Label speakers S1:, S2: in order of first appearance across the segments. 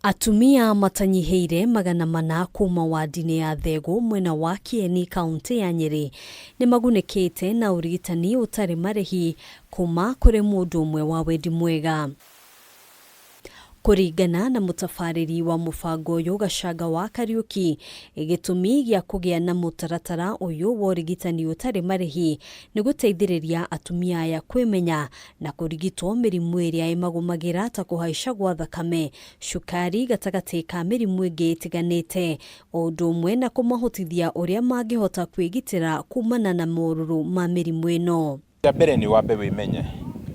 S1: Atumia matanyiheire magana mana kuma wadi-inĩ ya Thegũ mwena wa Kieni kaunti ya Nyeri nĩ magunĩkĩte na ũrigitani ũtarĩ marĩhi kuma kũrĩ mũndũ ũmwe wa wendi mwega. Kũringana na mũtabarĩri wa mũbango ũyũ Gachagua wa Kariuki, gĩtũmi gĩa kũgĩa na mũtaratara ũyũ wa ũrigitani ũtarĩ marĩhi nĩ gũteithĩrĩria atumia aya kwĩmenya na kũrigitwo mĩrimũ ĩrĩa ĩmagũmagĩra ta kũhaica gwa thakame, cukari gatagatĩ ka mĩrimũ ĩngĩ ĩtiganĩte, o ũndũ ũmwe na kũmahotithia ũrĩa mangĩhota kwĩgitĩra kumana na morũrũ ma mĩrimũ ĩno.
S2: Mbere nĩ wambe wĩmenye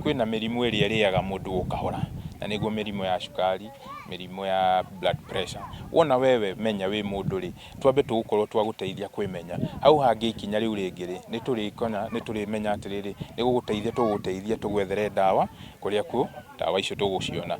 S2: kwĩna mĩrimũ ĩrĩa ĩrĩaga mũndũ ũkahora, na nĩguo mĩrimũ ya cukari, mĩrimũ ya blood pressure. Wona wewe menya wĩ mũndũ rĩ, twambe tũgũkorwo twagũteithia kwĩmenya. Hau hangĩ ikinya rĩu rĩngĩ rĩ, nĩ tũrĩmenya atĩrĩrĩ, nĩ gũgũteithia tũgwethere ndawa kũrĩa kuo ndawa icio tũgũciona.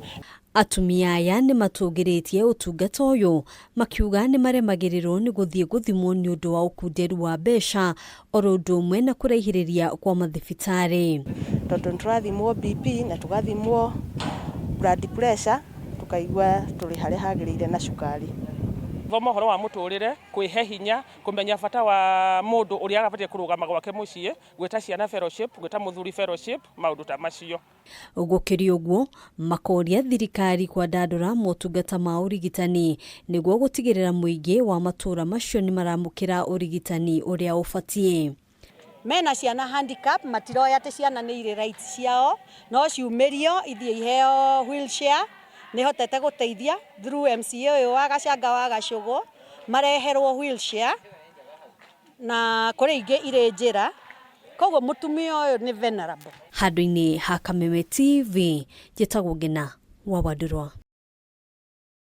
S1: Atumia aya nĩ matũgĩrĩtie ũtungata ũyũ, makiuga nĩ maremagĩrĩrwo nĩ gũthiĩ gũthimwo nĩ ũndũ wa ũkunderu wa mbeca, oro ũndũ ũmwe na kũraihĩrĩria kwa mathibitarĩ.
S3: Tondũ tũrathimwo BP na tũgathimwo blood pressure, tukaigua tũrĩ harĩa hagĩrĩire na cukari.
S4: Thoma ũhoro wa mũtũrĩre, kwĩhe hinya, kũmenya bata wa mũndũ ũrĩa agabatiĩ kũrũgama gwake mũciĩ, gwĩta ciana fellowship, gwĩta mũthuri fellowship, maũndũ ta macio.
S1: Gũkĩrĩ ũguo, makoria thirikari kwandandũra motungata ma ũrigitani nĩguo gũtigĩrĩra mũingĩ wa matũũra macio nĩ maramũkĩra ũrigitani ũrĩa ũbatiĩ.
S5: Mena ciana handicap, matiroya atĩ ciana nĩ irĩ rights ciao, no ciumĩrio ithiĩ iheo wheelchair, nĩ hotete gũteithia through MCA ũyũ wa Gachagua wa Gachũgũ, mareherwo wheelchair na kũrĩ ingĩ irĩ njĩra, koguo mũtumia ũyũ nĩ venerable.
S1: Handũ-inĩ ha Kameme TV, njĩtagwo Ngina wa Wandũrwa.